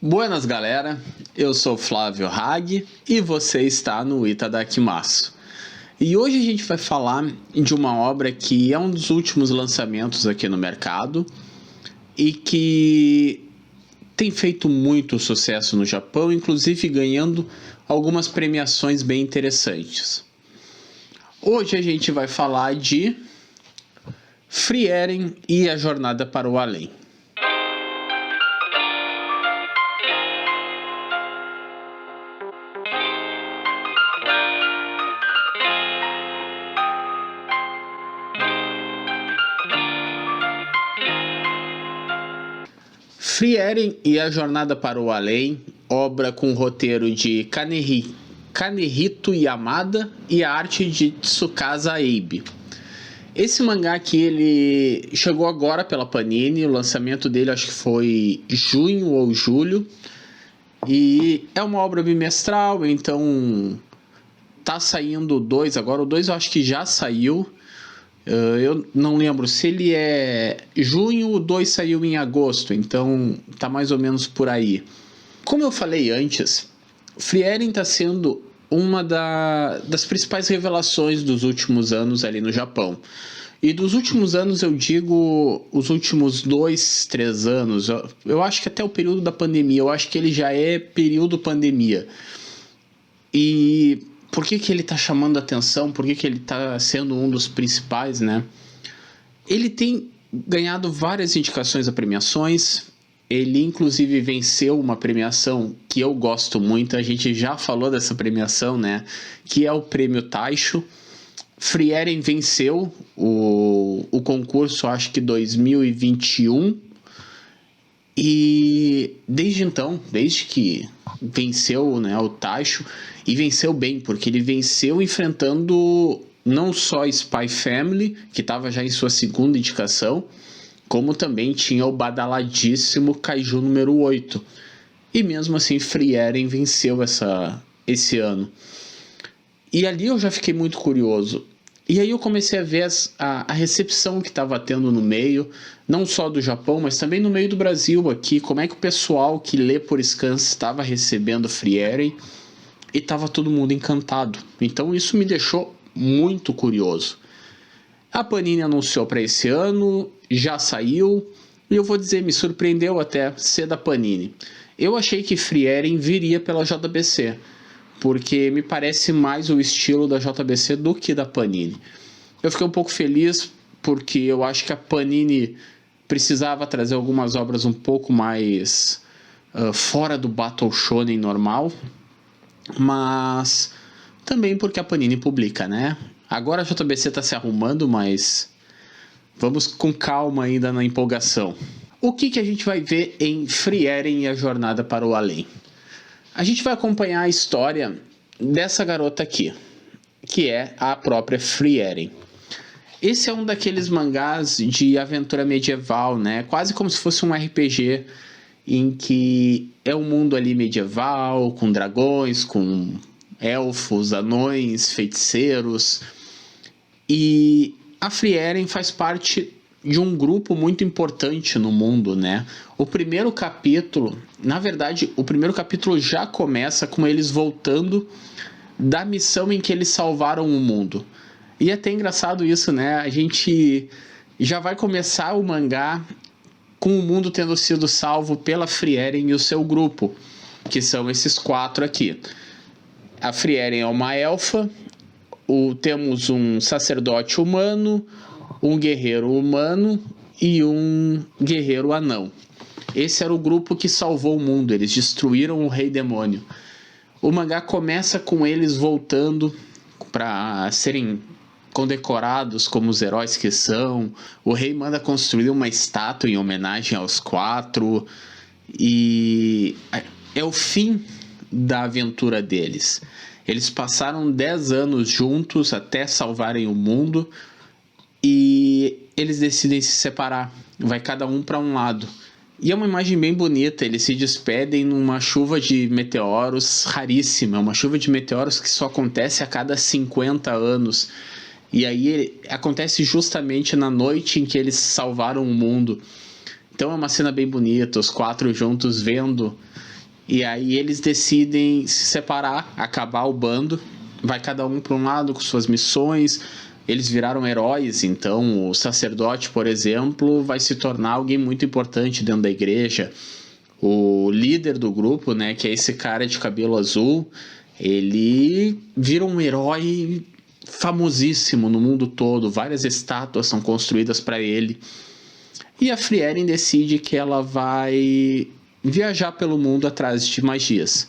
Buenas galera, eu sou Flávio Hag e você está no Itadakimasu. E hoje a gente vai falar de uma obra que é um dos últimos lançamentos aqui no mercado e que tem feito muito sucesso no Japão, inclusive ganhando algumas premiações bem interessantes. Hoje a gente vai falar de Frieren e a Jornada para o Além. Frieren e a Jornada para o Além, obra com roteiro de Kanehito Yamada e a arte de Tsukasa Abe. Esse mangá aqui, ele chegou agora pela Panini, o lançamento dele acho que foi junho ou julho, e é uma obra bimestral, então tá saindo o 2 agora, o 2 eu acho que já saiu. Eu não lembro se ele é junho, o 2 saiu em agosto, então tá mais ou menos por aí. Como eu falei antes, Frieren está sendo uma das principais revelações dos últimos anos ali no Japão. E dos últimos anos eu digo os últimos 2, 3 anos, eu acho que até o período da pandemia, eu acho que ele já é período pandemia. E por que ele está chamando a atenção? Por que ele está sendo um dos principais, né? Ele tem ganhado várias indicações a premiações. Ele, inclusive, venceu uma premiação que eu gosto muito. A gente já falou dessa premiação, né? Que é o Prêmio Taisho. Frieren venceu o concurso, acho que 2021. E desde então, desde que venceu, né, o Taisho, e venceu bem, porque ele venceu enfrentando não só Spy Family, que estava já em sua segunda indicação, como também tinha o badaladíssimo Kaiju número 8. E mesmo assim, Frieren venceu esse ano. E ali eu já fiquei muito curioso. E aí eu comecei a ver a recepção que estava tendo no meio, não só do Japão, mas também no meio do Brasil aqui, como é que o pessoal que lê por scans estava recebendo Frieren, e estava todo mundo encantado. Então isso me deixou muito curioso. A Panini anunciou para esse ano, já saiu, e eu vou dizer, me surpreendeu até ser da Panini. Eu achei que Frieren viria pela JBC, porque me parece mais o estilo da JBC do que da Panini. Eu fiquei um pouco feliz, porque eu acho que a Panini precisava trazer algumas obras um pouco mais fora do Battle Shonen normal, mas também porque a Panini publica, né? Agora a JBC está se arrumando, mas vamos com calma ainda na empolgação. O que a gente vai ver em Frieren e a Jornada para o Além? A gente vai acompanhar a história dessa garota aqui, que é a própria Frieren. Esse é um daqueles mangás de aventura medieval, né? Quase como se fosse um RPG, em que é um mundo ali medieval, com dragões, com elfos, anões, feiticeiros. E a Frieren faz parte de um grupo muito importante no mundo, né? O primeiro capítulo, na verdade, o primeiro capítulo já começa com eles voltando da missão em que eles salvaram o mundo. E é até engraçado isso, né? A gente já vai começar o mangá com o mundo tendo sido salvo pela Frieren e o seu grupo, que são esses 4 aqui. A Frieren é uma elfa, temos um sacerdote humano, um guerreiro humano e um guerreiro anão. Esse era o grupo que salvou o mundo, eles destruíram o Rei Demônio. O mangá começa com eles voltando para serem condecorados como os heróis que são. O rei manda construir uma estátua em homenagem aos 4, e é o fim da aventura deles. Eles passaram 10 anos juntos até salvarem o mundo, e eles decidem se separar. Vai cada um para um lado. E é uma imagem bem bonita, eles se despedem numa chuva de meteoros raríssima, uma chuva de meteoros que só acontece a cada 50 anos. E aí acontece justamente na noite em que eles salvaram o mundo. Então é uma cena bem bonita, os 4 juntos vendo E aí eles decidem se separar, acabar o bando. Vai cada um para um lado com suas missões. Eles viraram heróis, então o sacerdote, por exemplo, vai se tornar alguém muito importante dentro da igreja. O líder do grupo, né, que é esse cara de cabelo azul, ele vira um herói famosíssimo no mundo todo. Várias estátuas são construídas para ele. E a Frieren decide que ela vai viajar pelo mundo atrás de magias.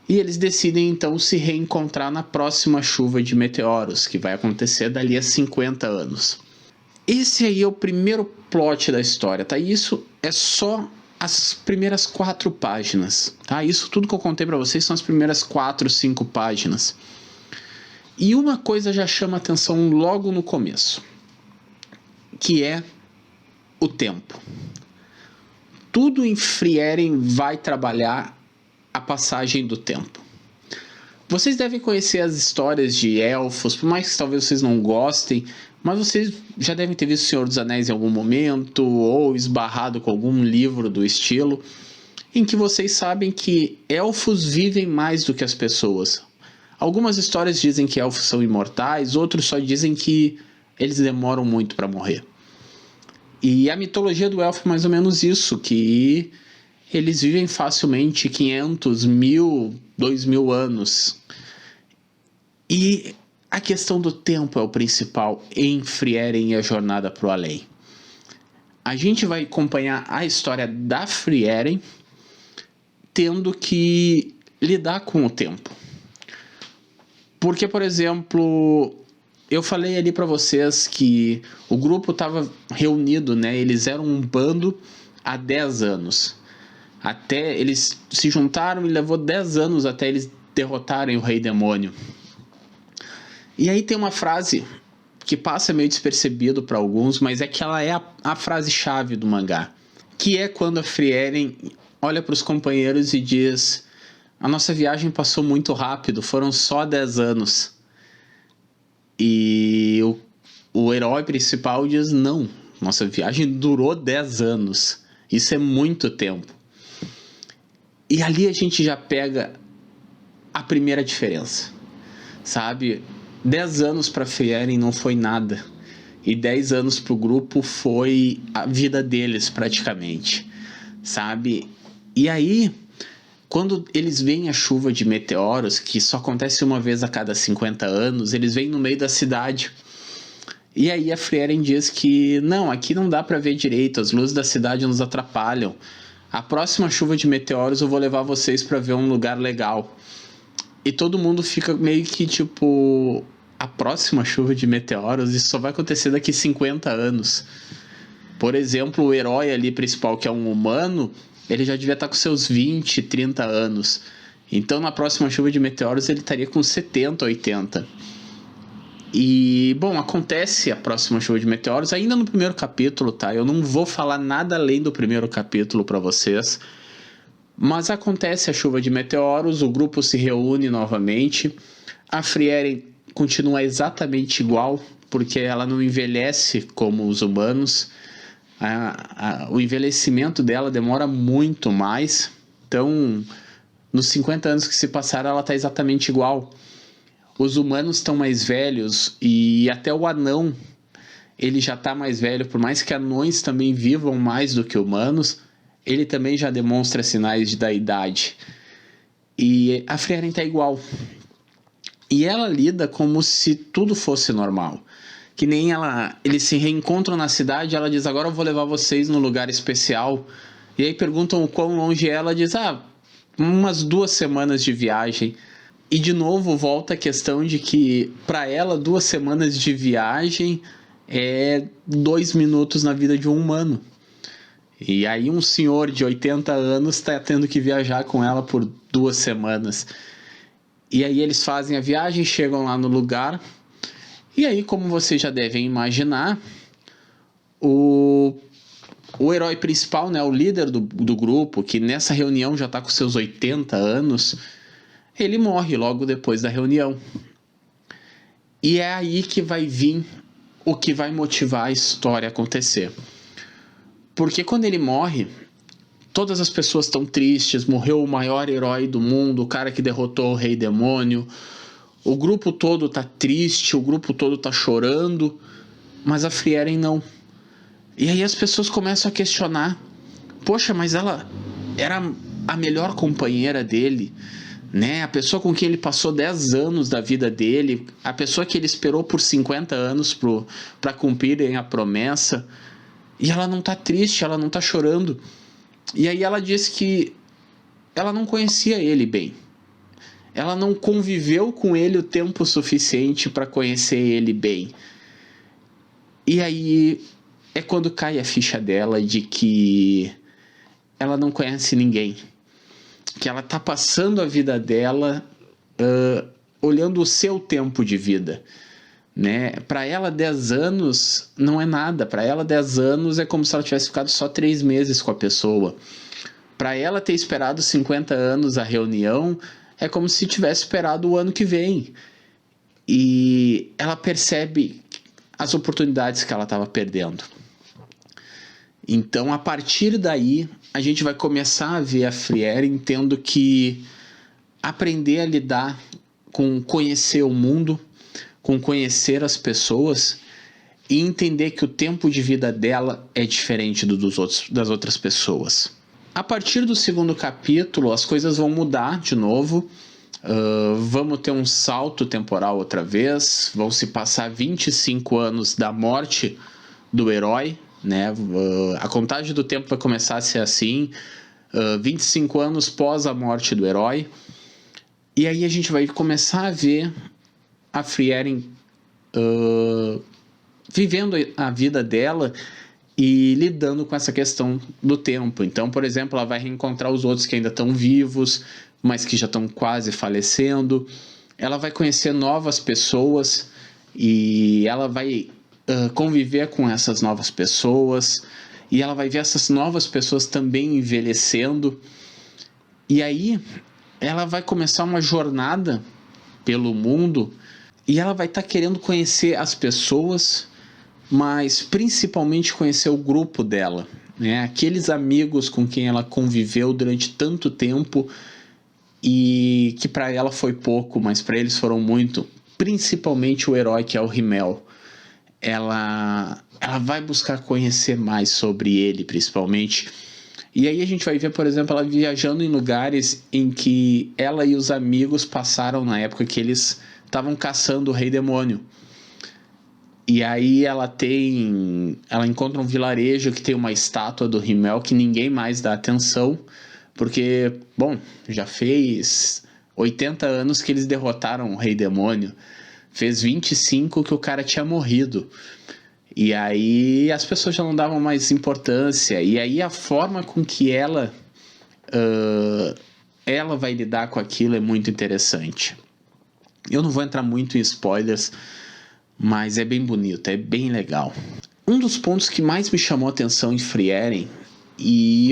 E eles decidem então se reencontrar na próxima chuva de meteoros, que vai acontecer dali a 50 anos. Esse aí é o primeiro plot da história, tá? E isso é só as primeiras 4 páginas, tá? Isso tudo que eu contei para vocês são as primeiras 4, 5 páginas. E uma coisa já chama atenção logo no começo, que é o tempo. Tudo em Frieren vai trabalhar a passagem do tempo. Vocês devem conhecer as histórias de elfos, por mais que talvez vocês não gostem, mas vocês já devem ter visto O Senhor dos Anéis em algum momento, ou esbarrado com algum livro do estilo, em que vocês sabem que elfos vivem mais do que as pessoas. Algumas histórias dizem que elfos são imortais, outros só dizem que eles demoram muito para morrer. E a mitologia do elfo é mais ou menos isso, que eles vivem facilmente 500, 1000, 2000 anos. E a questão do tempo é o principal em Frieren e a Jornada para o Além. A gente vai acompanhar a história da Frieren tendo que lidar com o tempo. Porque, por exemplo, eu falei ali para vocês que o grupo estava reunido, né? Eles eram um bando há 10 anos. Até eles se juntaram e levou 10 anos até eles derrotarem o Rei Demônio. E aí tem uma frase que passa meio despercebido para alguns, mas é que ela é a frase-chave do mangá. Que é quando a Frieren olha para os companheiros e diz: a nossa viagem passou muito rápido, foram só 10 anos. E o herói principal diz: não, nossa viagem durou 10 anos. Isso é muito tempo. E ali a gente já pega a primeira diferença, sabe? 10 anos para Frieren não foi nada. E 10 anos para o grupo foi a vida deles praticamente, sabe? E aí, quando eles veem a chuva de meteoros, que só acontece uma vez a cada 50 anos, eles vêm no meio da cidade. E aí a Frieren diz que não, aqui não dá para ver direito, as luzes da cidade nos atrapalham. A próxima chuva de meteoros eu vou levar vocês para ver um lugar legal. E todo mundo fica meio que tipo, a próxima chuva de meteoros, isso só vai acontecer daqui 50 anos. Por exemplo, o herói ali principal, que é um humano, ele já devia estar com seus 20, 30 anos. Então na próxima chuva de meteoros ele estaria com 70, 80. E, bom, acontece a próxima chuva de meteoros ainda no primeiro capítulo, tá? Eu não vou falar nada além do primeiro capítulo para vocês. Mas acontece a chuva de meteoros, o grupo se reúne novamente. A Frieren continua exatamente igual, porque ela não envelhece como os humanos. O envelhecimento dela demora muito mais. Então, nos 50 anos que se passaram, ela está exatamente igual. Os humanos estão mais velhos e até o anão, ele já está mais velho. Por mais que anões também vivam mais do que humanos, ele também já demonstra sinais da idade. E a Frieren está igual. E ela lida como se tudo fosse normal. Que nem eles se reencontram na cidade, ela diz: agora eu vou levar vocês num lugar especial. E aí perguntam o quão longe é, ela diz: umas 2 semanas de viagem. E de novo volta a questão de que para ela 2 semanas de viagem é 2 minutos na vida de um humano. E aí um senhor de 80 anos está tendo que viajar com ela por 2 semanas. E aí eles fazem a viagem, chegam lá no lugar. E aí, como vocês já devem imaginar, o herói principal, né, o líder do grupo, que nessa reunião já está com seus 80 anos, ele morre logo depois da reunião. E é aí que vai vir o que vai motivar a história a acontecer. Porque quando ele morre, todas as pessoas estão tristes, morreu o maior herói do mundo, o cara que derrotou o Rei Demônio, o grupo todo tá triste, o grupo todo tá chorando, mas a Frieren não. E aí as pessoas começam a questionar, poxa, mas ela era a melhor companheira dele, né? A pessoa com quem ele passou 10 anos da vida dele, a pessoa que ele esperou por 50 anos para cumprirem a promessa, e ela não tá triste, ela não tá chorando. E aí ela diz que ela não conhecia ele bem. Ela não conviveu com ele o tempo suficiente para conhecer ele bem. E aí é quando cai a ficha dela de que ela não conhece ninguém. Que ela tá passando a vida dela olhando o seu tempo de vida. Né? Para ela 10 anos não é nada. Para ela 10 anos é como se ela tivesse ficado só 3 meses com a pessoa. Para ela ter esperado 50 anos a reunião é como se tivesse esperado o ano que vem. E ela percebe as oportunidades que ela estava perdendo. Então, a partir daí, a gente vai começar a ver a Frieren tendo que aprender a lidar com conhecer o mundo, com conhecer as pessoas e entender que o tempo de vida dela é diferente das outras pessoas. A partir do segundo capítulo, as coisas vão mudar de novo. Vamos ter um salto temporal outra vez. Vão se passar 25 anos da morte do herói, né? A contagem do tempo vai começar a ser assim. 25 anos pós a morte do herói. E aí a gente vai começar a ver a Frieren vivendo a vida dela e lidando com essa questão do tempo. Então, por exemplo, ela vai reencontrar os outros que ainda estão vivos, mas que já estão quase falecendo. Ela vai conhecer novas pessoas e ela vai conviver com essas novas pessoas. E ela vai ver essas novas pessoas também envelhecendo. E aí ela vai começar uma jornada pelo mundo e ela vai estar querendo conhecer as pessoas, mas principalmente conhecer o grupo dela, né? Aqueles amigos com quem ela conviveu durante tanto tempo e que para ela foi pouco, mas para eles foram muito, principalmente o herói que é o Himmel. Ela vai buscar conhecer mais sobre ele, principalmente. E aí a gente vai ver, por exemplo, ela viajando em lugares em que ela e os amigos passaram na época que eles estavam caçando o Rei Demônio. E aí ela encontra um vilarejo que tem uma estátua do Himmel que ninguém mais dá atenção, porque, bom, já fez 80 anos que eles derrotaram o Rei Demônio, fez 25 que o cara tinha morrido, e aí as pessoas já não davam mais importância, e aí a forma com que ela vai lidar com aquilo é muito interessante. Eu não vou entrar muito em spoilers, mas é bem bonito, é bem legal. Um dos pontos que mais me chamou a atenção em Frieren, e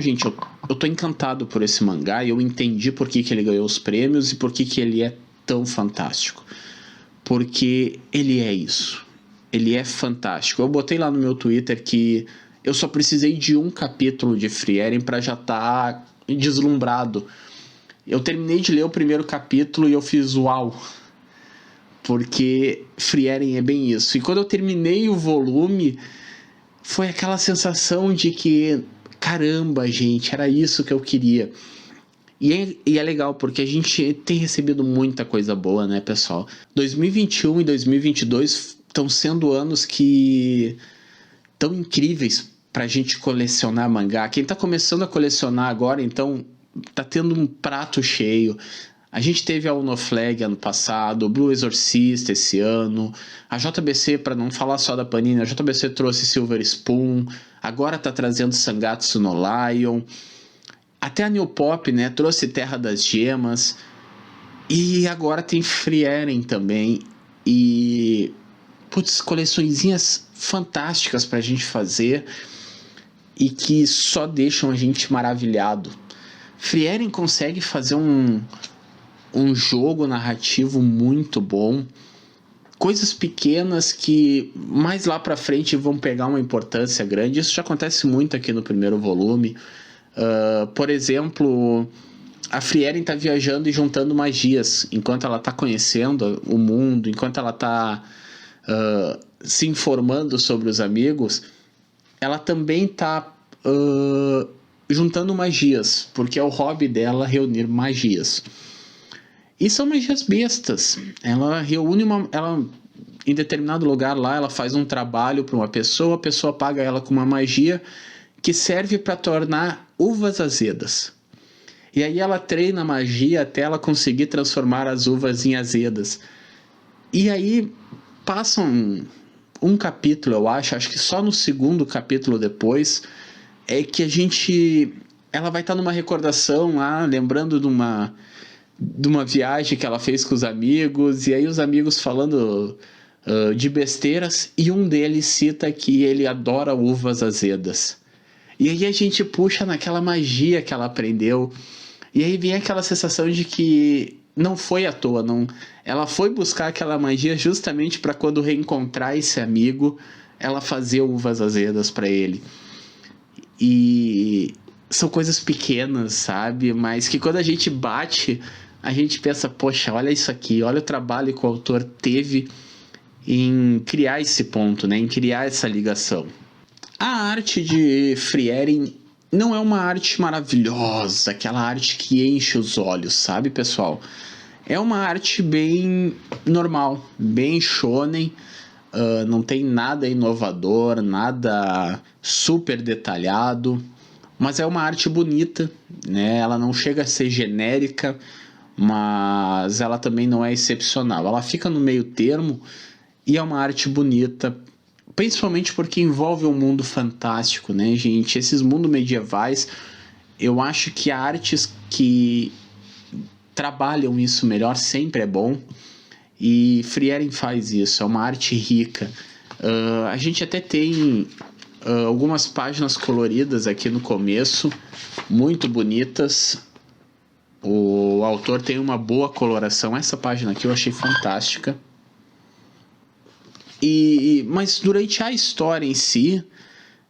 gente, eu tô encantado por esse mangá, e eu entendi por que ele ganhou os prêmios e por que ele é tão fantástico. Porque ele é isso. Ele é fantástico. Eu botei lá no meu Twitter que eu só precisei de um capítulo de Frieren para já estar deslumbrado. Eu terminei de ler o primeiro capítulo e eu fiz uau. Porque Frieren é bem isso. E quando eu terminei o volume, foi aquela sensação de que, caramba, gente, era isso que eu queria. E é legal, porque a gente tem recebido muita coisa boa, né, pessoal? 2021 e 2022 estão sendo anos que tão incríveis pra gente colecionar mangá. Quem tá começando a colecionar agora, então, tá tendo um prato cheio. A gente teve a Unoflag ano passado, o Blue Exorcist esse ano, a JBC, para não falar só da Panini, a JBC trouxe Silver Spoon, agora tá trazendo Sangatsu no Lion, até a New Pop, né, trouxe Terra das Gemas, e agora tem Frieren também, e putz, coleçõezinhas fantásticas pra gente fazer, e que só deixam a gente maravilhado. Frieren consegue fazer um jogo narrativo muito bom, coisas pequenas que mais lá pra frente vão pegar uma importância grande. Isso já acontece muito aqui no primeiro volume. Por exemplo, a Frieren tá viajando e juntando magias enquanto ela tá conhecendo o mundo, enquanto ela tá se informando sobre os amigos. Ela também tá juntando magias, porque é o hobby dela reunir magias. E são magias bestas. Ela reúne em determinado lugar lá, ela faz um trabalho para uma pessoa, a pessoa paga ela com uma magia que serve para tornar uvas azedas. E aí ela treina a magia até ela conseguir transformar as uvas em azedas. E aí passa um capítulo, eu acho que só no segundo capítulo depois, é que ela vai estar numa recordação lá, lembrando de uma viagem que ela fez com os amigos, e aí os amigos falando de besteiras, e um deles cita que ele adora uvas azedas. E aí a gente puxa naquela magia que ela aprendeu, e aí vem aquela sensação de que não foi à toa, não. Ela foi buscar aquela magia justamente para quando reencontrar esse amigo, ela fazer uvas azedas para ele. E são coisas pequenas, sabe? Mas que quando a gente bate, a gente pensa, poxa, olha isso aqui, olha o trabalho que o autor teve em criar esse ponto, né? Em criar essa ligação. A arte de Frieren não é uma arte maravilhosa, aquela arte que enche os olhos, sabe, pessoal? É uma arte bem normal, bem shonen, não tem nada inovador, nada super detalhado, mas é uma arte bonita, né? Ela não chega a ser genérica, mas ela também não é excepcional. Ela fica no meio termo e é uma arte bonita, principalmente porque envolve um mundo fantástico, né, gente? Esses mundos medievais, eu acho que artes que trabalham isso melhor sempre é bom, e Frieren faz isso, é uma arte rica. A gente até tem algumas páginas coloridas aqui no começo, muito bonitas. O autor tem uma boa coloração. Essa página aqui eu achei fantástica. Mas durante a história em si,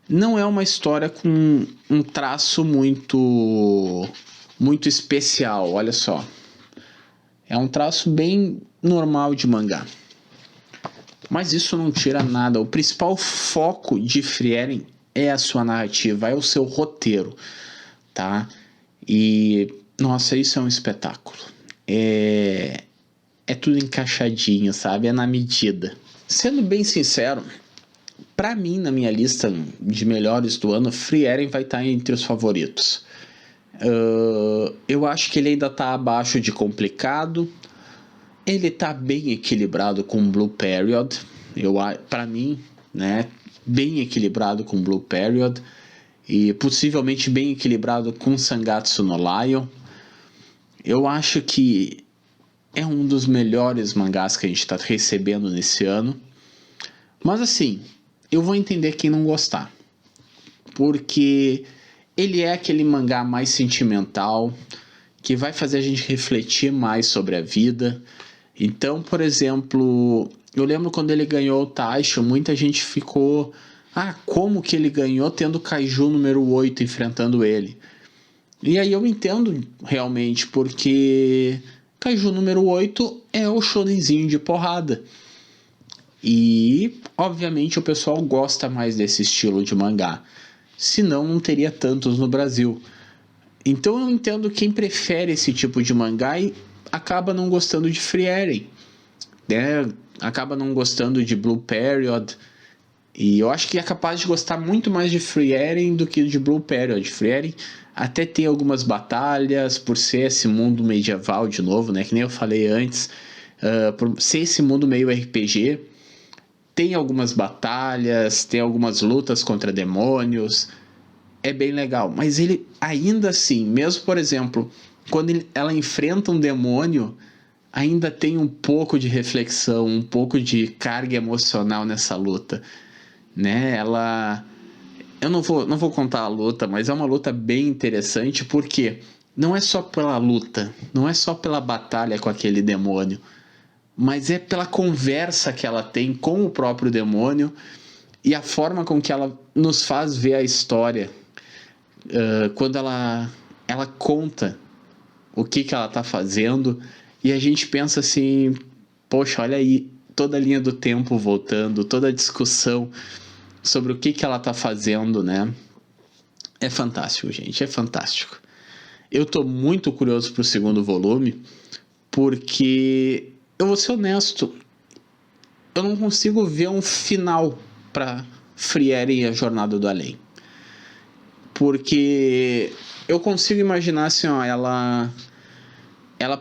não é uma história com um traço muito especial, olha só. É um traço bem normal de mangá. Mas isso não tira nada. O principal foco de Frieren é a sua narrativa, é o seu roteiro, tá? E, nossa, isso é um espetáculo. É tudo encaixadinho, sabe? É na medida. Sendo bem sincero, pra mim, na minha lista de melhores do ano, Frieren vai estar entre os favoritos. Eu acho que ele ainda tá abaixo de Complicado. Ele tá bem equilibrado com Blue Period. Pra mim, né? Bem equilibrado com Blue Period. E possivelmente bem equilibrado com Sangatsu no Lion. Eu acho que é um dos melhores mangás que a gente está recebendo nesse ano. Mas assim, eu vou entender quem não gostar. Porque ele é aquele mangá mais sentimental, que vai fazer a gente refletir mais sobre a vida. Então, por exemplo, eu lembro quando ele ganhou o Taisho, muita gente ficou... como que ele ganhou tendo Kaiju número 8 enfrentando ele? E aí eu entendo realmente, porque Kaiju número 8 é o shonenzinho de porrada. E, obviamente, o pessoal gosta mais desse estilo de mangá. Senão, não teria tantos no Brasil. Então eu entendo quem prefere esse tipo de mangá e acaba não gostando de Frieren, né? Acaba não gostando de Blue Period. E eu acho que é capaz de gostar muito mais de Frieren do que de Blue Period. Frieren até tem algumas batalhas, por ser esse mundo medieval de novo, né? Que nem eu falei antes. Por ser esse mundo meio RPG, tem algumas batalhas, tem algumas lutas contra demônios. É bem legal. Mas ele, ainda assim, mesmo, por exemplo, quando ela enfrenta um demônio, ainda tem um pouco de reflexão, um pouco de carga emocional nessa luta, né? Eu não vou contar a luta, mas é uma luta bem interessante, porque não é só pela luta, não é só pela batalha com aquele demônio, mas é pela conversa que ela tem com o próprio demônio e a forma com que ela nos faz ver a história. quando ela conta o que ela tá fazendo, e a gente pensa assim, poxa, olha aí, toda a linha do tempo voltando, toda a discussão sobre o que ela tá fazendo, né? É fantástico, gente, é fantástico. Eu tô muito curioso pro segundo volume, porque eu vou ser honesto, eu não consigo ver um final para Frieren e a Jornada do Além. Porque eu consigo imaginar assim, ó, ela,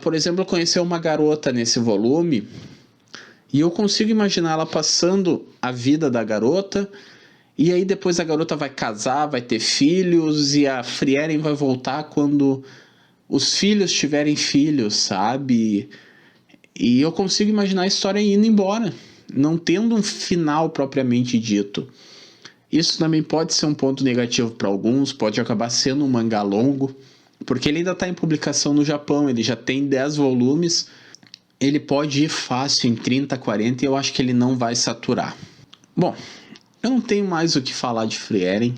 por exemplo, conheceu uma garota nesse volume, e eu consigo imaginar ela passando a vida da garota, e aí depois a garota vai casar, vai ter filhos, e a Frieren vai voltar quando os filhos tiverem filhos, sabe? E eu consigo imaginar a história indo embora, não tendo um final propriamente dito. Isso também pode ser um ponto negativo para alguns, pode acabar sendo um mangá longo, porque ele ainda está em publicação no Japão, ele já tem 10 volumes, ele pode ir fácil em 30, 40 e eu acho que ele não vai saturar. Bom, eu não tenho mais o que falar de Frieren.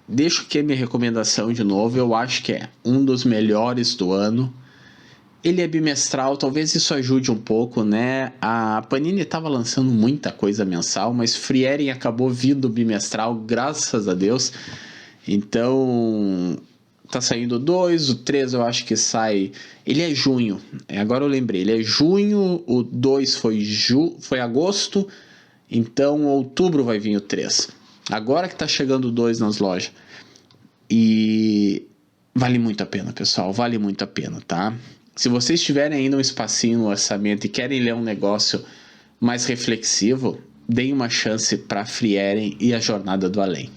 Deixo aqui a minha recomendação de novo, eu acho que é um dos melhores do ano. Ele é bimestral, talvez isso ajude um pouco, né? A Panini estava lançando muita coisa mensal, mas Frieren acabou vindo bimestral, graças a Deus. Então, tá saindo 2, o 3 eu acho que sai... Ele é junho, agora eu lembrei, ele é junho, o 2 foi agosto, então outubro vai vir o 3. Agora que tá chegando o 2 nas lojas. E vale muito a pena, pessoal, vale muito a pena, tá? Se vocês tiverem ainda um espacinho no orçamento e querem ler um negócio mais reflexivo, deem uma chance para Frieren e a Jornada do Além.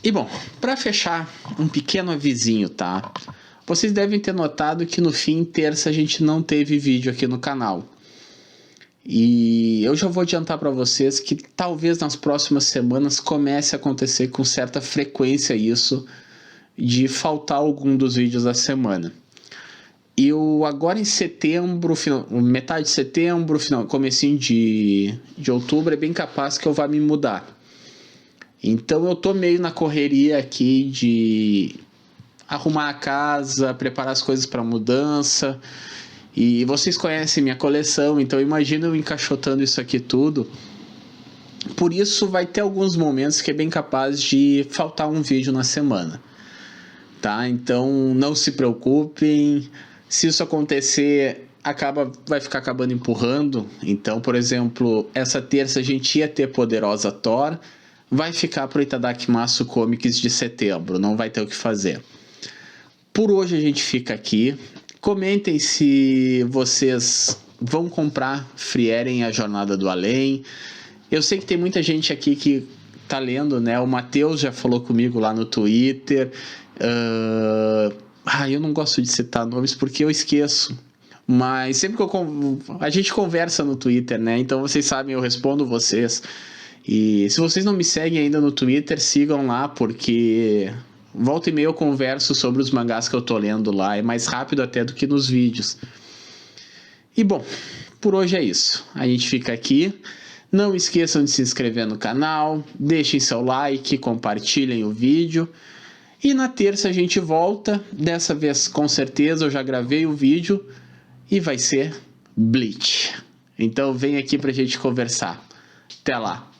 E bom, para fechar, um pequeno avisinho, tá? Vocês devem ter notado que no fim, terça, a gente não teve vídeo aqui no canal. E eu já vou adiantar para vocês que talvez nas próximas semanas comece a acontecer com certa frequência isso, de faltar algum dos vídeos da semana. Eu agora em setembro, metade de setembro, comecinho de outubro, é bem capaz que eu vá me mudar. Então eu tô meio na correria aqui de arrumar a casa, preparar as coisas para mudança. E vocês conhecem minha coleção, então imagina eu encaixotando isso aqui tudo. Por isso vai ter alguns momentos que é bem capaz de faltar um vídeo na semana. Tá? Então não se preocupem. Se isso acontecer, vai ficar acabando empurrando. Então, por exemplo, essa terça a gente ia ter Poderosa Thor, vai ficar pro Itadakimasu Comics de setembro, não vai ter o que fazer. Por hoje a gente fica aqui. Comentem se vocês vão comprar Frieren e a Jornada do Além. Eu sei que tem muita gente aqui que tá lendo, né? O Matheus já falou comigo lá no Twitter. Eu não gosto de citar nomes porque eu esqueço. Mas sempre que a gente conversa no Twitter, né? Então vocês sabem, eu respondo vocês. E se vocês não me seguem ainda no Twitter, sigam lá, porque volta e meia eu converso sobre os mangás que eu tô lendo lá. É mais rápido até do que nos vídeos. E bom, por hoje é isso. A gente fica aqui. Não esqueçam de se inscrever no canal, deixem seu like, compartilhem o vídeo. E na terça a gente volta, dessa vez com certeza eu já gravei o vídeo e vai ser Bleach. Então vem aqui pra gente conversar. Até lá!